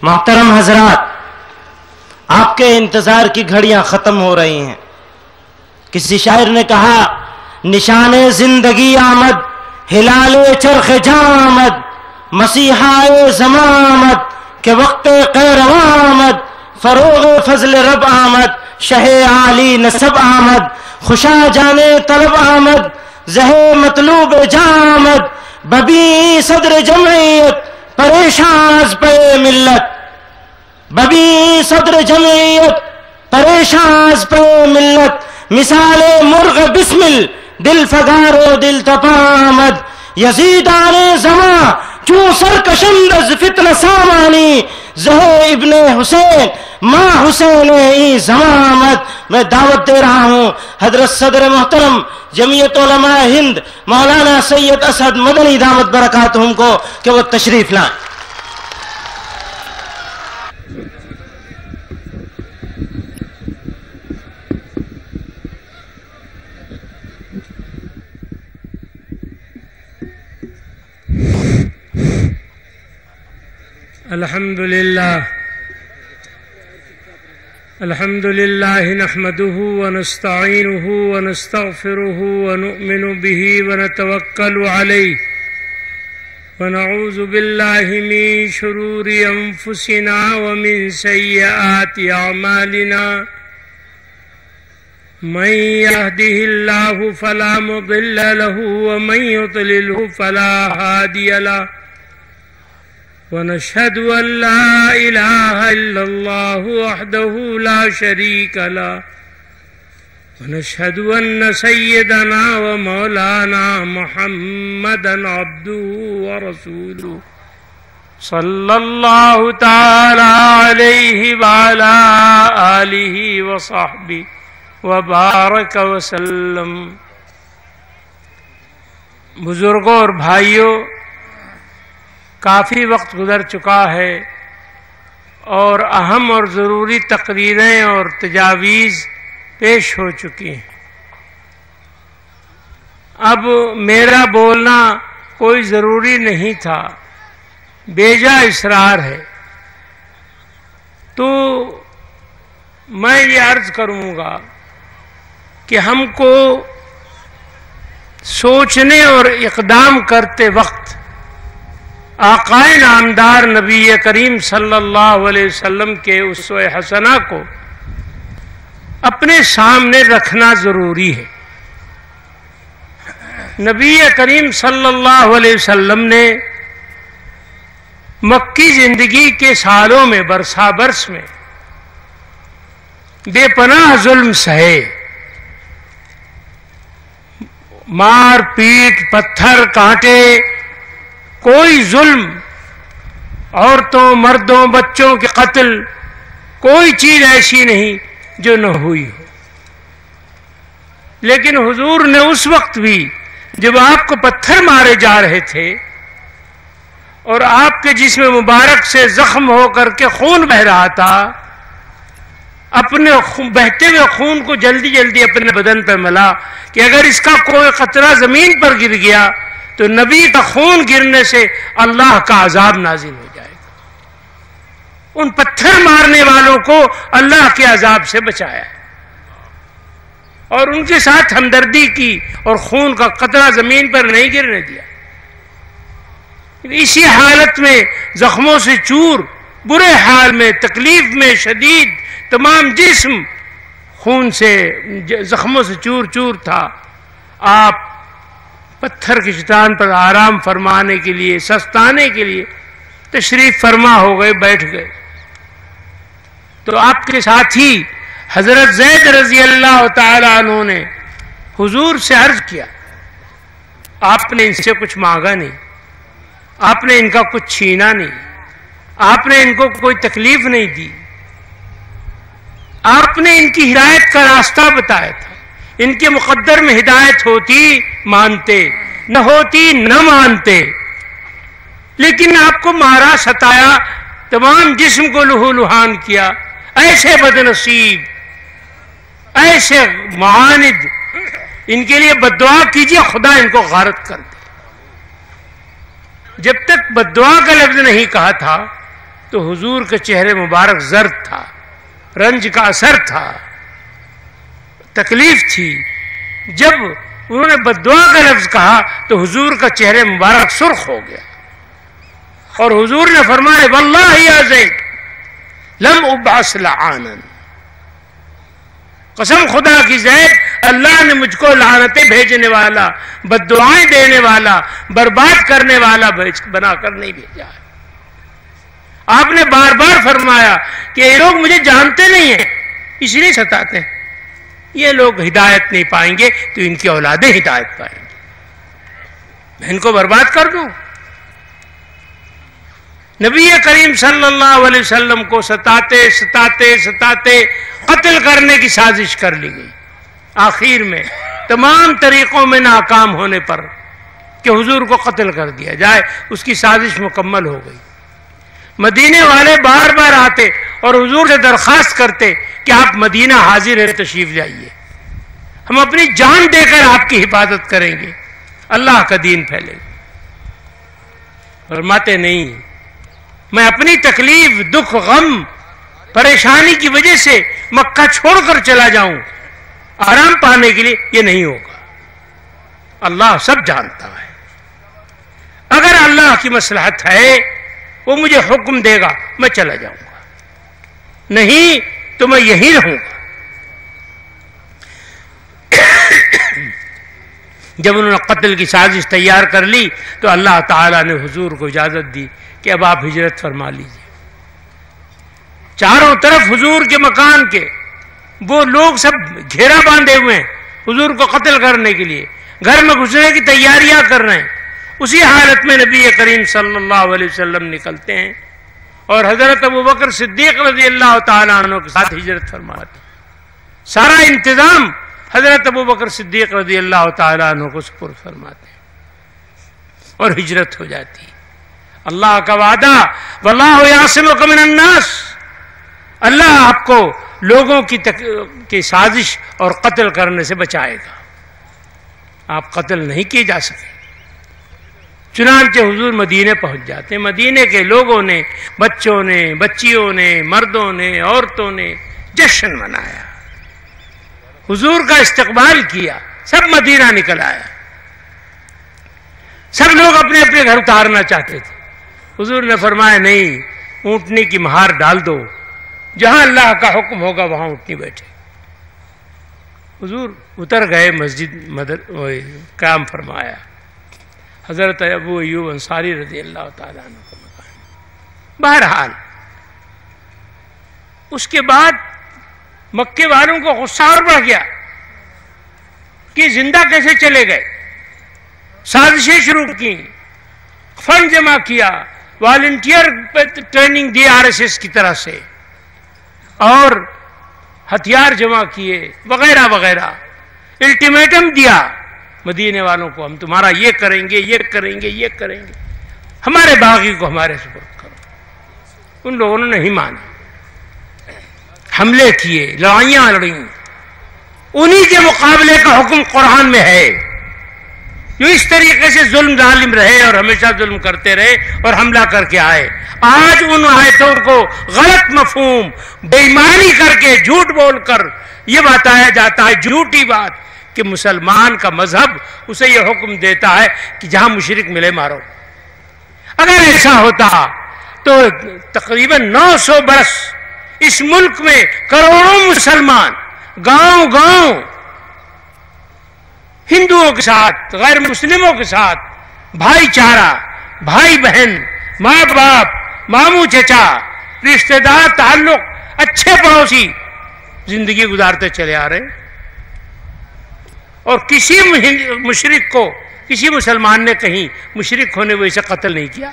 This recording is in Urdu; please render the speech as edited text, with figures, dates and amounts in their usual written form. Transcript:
محترم حضرات، آپ کے انتظار کی گھڑیاں ختم ہو رہی ہیں۔ کسی شاعر نے کہا، نشان زندگی آمد، ہلال چرخ جاں آمد، مسیحا زمان آمد کہ وقت قیرواں آمد، فروغ فضل رب آمد، شہ عالی نسب آمد، خوشا جانے طلب آمد، زہ مطلوب جاں آمد، ببی صدر جمعیت پریشان از پہ ملت، ببی صدر جمعیت پریشان از پہ ملت، مثال مرغ بسمل دل فگار و دل تپا آمد، یزیدان زمان چون سرکشند از فتن سامانی، زہ ابن حسین ماں حسین ای زمان آمد۔ میں دعوت دے رہا ہوں حضرت صدر محترم جمعیت علماء ہند مولانا سید اسد مدنی دامت برکاتہم کو کہ وہ تشریف لائیں۔ الحمد لله نحمده ونستعينه ونستغفره ونؤمن به ونتوكل عليه ونعوذ بالله من شرور أنفسنا ومن سيئات أعمالنا، من يهده الله فلا مضل له ومن يضلله فلا هادي له، ونشهد أن لا إله إلا الله وحده لا شريك له، ونشهد أن سيدنا ومولانا محمدا عبده ورسوله صلى الله تعالى عليه وعلى آله وصحبه وبارك وسلم۔ بزرگوں اور بھائیوں، کافی وقت گزر چکا ہے اور اہم اور ضروری تقریریں اور تجاویز پیش ہو چکی ہیں۔ اب میرا بولنا کوئی ضروری نہیں تھا، بیجا اصرار ہے، تو میں یہ عرض کروں گا کہ ہم کو سوچنے اور اقدام کرتے وقت آقائے نامدار نبی کریم صلی اللہ علیہ وسلم کے اسوہ حسنہ کو اپنے سامنے رکھنا ضروری ہے۔ نبی کریم صلی اللہ علیہ وسلم نے مکی زندگی کے سالوں میں برسا برس میں بے پناہ ظلم سہے، مار پیٹ، پتھر کانٹے، کوئی ظلم، عورتوں مردوں بچوں کے قتل، کوئی چیز ایسی نہیں جو نہ ہوئی ہو۔ لیکن حضور نے اس وقت بھی جب آپ کو پتھر مارے جا رہے تھے اور آپ کے جسم مبارک سے زخم ہو کر کے خون بہ رہا تھا، اپنے بہتے ہوئے خون کو جلدی جلدی اپنے بدن پہ ملا کہ اگر اس کا کوئی قطرہ زمین پر گر گیا تو نبی کا خون گرنے سے اللہ کا عذاب نازل ہو جائے گا۔ ان پتھر مارنے والوں کو اللہ کے عذاب سے بچایا اور ان کے ساتھ ہمدردی کی اور خون کا قطرہ زمین پر نہیں گرنے دیا۔ اسی حالت میں زخموں سے چور، برے حال میں، تکلیف میں شدید، تمام جسم خون سے زخموں سے چور چور تھا، آپ پتھر کی چٹان پر آرام فرمانے کے لیے، سستانے کے لیے تشریف فرما ہو گئے، بیٹھ گئے۔ تو آپ کے ساتھی حضرت زید رضی اللہ تعالی عنہ نے حضور سے عرض کیا، آپ نے ان سے کچھ مانگا نہیں، آپ نے ان کا کچھ چھینا نہیں، آپ نے ان کو کوئی تکلیف نہیں دی، آپ نے ان کی ہدایت کا راستہ بتایا تھا۔ ان کے مقدر میں ہدایت ہوتی مانتے، نہ ہوتی نہ مانتے، لیکن آپ کو مارا، ستایا، تمام جسم کو لہو لہان کیا۔ ایسے بد نصیب، ایسے معاند، ان کے لیے بد دعا کیجیے خدا ان کو غارت کر دے۔ جب تک بد دعا کا لفظ نہیں کہا تھا تو حضور کے چہرے مبارک زرد تھا، رنج کا اثر تھا، تکلیف تھی۔ جب انہوں نے بددعا کا لفظ کہا تو حضور کا چہرے مبارک سرخ ہو گیا، اور حضور نے فرمایا واللہ یا زید لم ابعث لعانا، قسم خدا کی زید، اللہ نے مجھ کو لعنتیں بھیجنے والا، بددعائیں دینے والا، برباد کرنے والا بنا کر نہیں بھیجا ہے۔ آپ نے بار بار فرمایا کہ یہ لوگ مجھے جانتے نہیں ہیں اس لیے ستاتے ہیں، یہ لوگ ہدایت نہیں پائیں گے تو ان کی اولادیں ہدایت پائیں گی، میں ان کو برباد کر دوں۔ نبی کریم صلی اللہ علیہ وسلم کو ستاتے ستاتے ستاتے قتل کرنے کی سازش کر لی گئی، آخر میں تمام طریقوں میں ناکام ہونے پر کہ حضور کو قتل کر دیا جائے، اس کی سازش مکمل ہو گئی۔ مدینے والے بار بار آتے اور حضور سے درخواست کرتے کہ آپ مدینہ حاضر ہے، تشریف لائیے، ہم اپنی جان دے کر آپ کی حفاظت کریں گے، اللہ کا دین پھیلے گا۔ فرماتے نہیں، میں اپنی تکلیف، دکھ، غم، پریشانی کی وجہ سے مکہ چھوڑ کر چلا جاؤں آرام پانے کے لیے، یہ نہیں ہوگا، اللہ سب جانتا ہے۔ اگر اللہ کی مصلحت ہے وہ مجھے حکم دے گا میں چلا جاؤں گا، نہیں تو میں یہیں رہوں گا۔ جب انہوں نے قتل کی سازش تیار کر لی تو اللہ تعالیٰ نے حضور کو اجازت دی کہ اب آپ ہجرت فرما لیجیے۔ چاروں طرف حضور کے مکان کے وہ لوگ سب گھیرا باندھے ہوئے ہیں حضور کو قتل کرنے کے لیے، گھر میں گھسنے کی تیاریاں کر رہے ہیں۔ اسی حالت میں نبی کریم صلی اللہ علیہ وسلم نکلتے ہیں اور حضرت ابوبکر صدیق رضی اللہ تعالیٰ عنہ کے ساتھ ہجرت فرماتے ہیں۔ سارا انتظام حضرت ابوبکر صدیق رضی اللہ تعالیٰ عنہ کو سپرد فرماتے ہیں اور ہجرت ہو جاتی ہے۔ اللہ کا وعدہ واللہ یعصمک من الناس، اللہ آپ کو لوگوں کی سازش اور قتل کرنے سے بچائے گا، آپ قتل نہیں کیے جا سکے۔ چنانچہ حضور مدینے پہنچ جاتے ہیں۔ مدینے کے لوگوں نے، بچوں نے، بچیوں نے، مردوں نے، عورتوں نے جشن منایا، حضور کا استقبال کیا، سب مدینہ نکل آیا۔ سب لوگ اپنے اپنے گھر اتارنا چاہتے تھے، حضور نے فرمایا نہیں، اونٹنی کی مہار ڈال دو، جہاں اللہ کا حکم ہوگا وہاں اونٹنی بیٹھے۔ حضور اتر گئے، مسجد قیام فرمایا۔ حضرت ابو ایوب انصاری رضی اللہ تعالیٰ عنہ کا مکان۔ بہرحال اس کے بعد مکے والوں کو غصہ اور بڑھ گیا کہ زندہ کیسے چلے گئے، سازشیں شروع کی، فنڈ جمع کیا، والنٹیئر ٹریننگ دی RSS کی طرح سے، اور ہتھیار جمع کیے وغیرہ وغیرہ، الٹیمیٹم دیا مدینے والوں کو، ہم تمہارا یہ کریں گے، یہ کریں گے، یہ کریں گے، ہمارے باغی کو ہمارے سپرد کرو۔ ان لوگوں نے نہیں مانا، حملے کیے، لڑائیاں لڑیں۔ انہی کے مقابلے کا حکم قرآن میں ہے، جو اس طریقے سے ظلم ظالم رہے اور ہمیشہ ظلم کرتے رہے اور حملہ کر کے آئے۔ آج ان آیتوں کو غلط مفہوم، بے ایمانی کر کے، جھوٹ بول کر یہ بتایا جاتا ہے، جھوٹی بات، کہ مسلمان کا مذہب اسے یہ حکم دیتا ہے کہ جہاں مشرک ملے مارو۔ اگر ایسا ہوتا تو تقریباً 900 برس اس ملک میں کروڑوں مسلمان گاؤں گاؤں ہندوؤں کے ساتھ، غیر مسلموں کے ساتھ بھائی چارہ، بھائی بہن، ماں باپ، ماموں چچا، رشتہ دار، تعلق، اچھے پڑوسی زندگی گزارتے چلے آ رہے ہیں، اور کسی مشرک کو، کسی مسلمان نے کہیں مشرک ہونے وجہ سے قتل نہیں کیا۔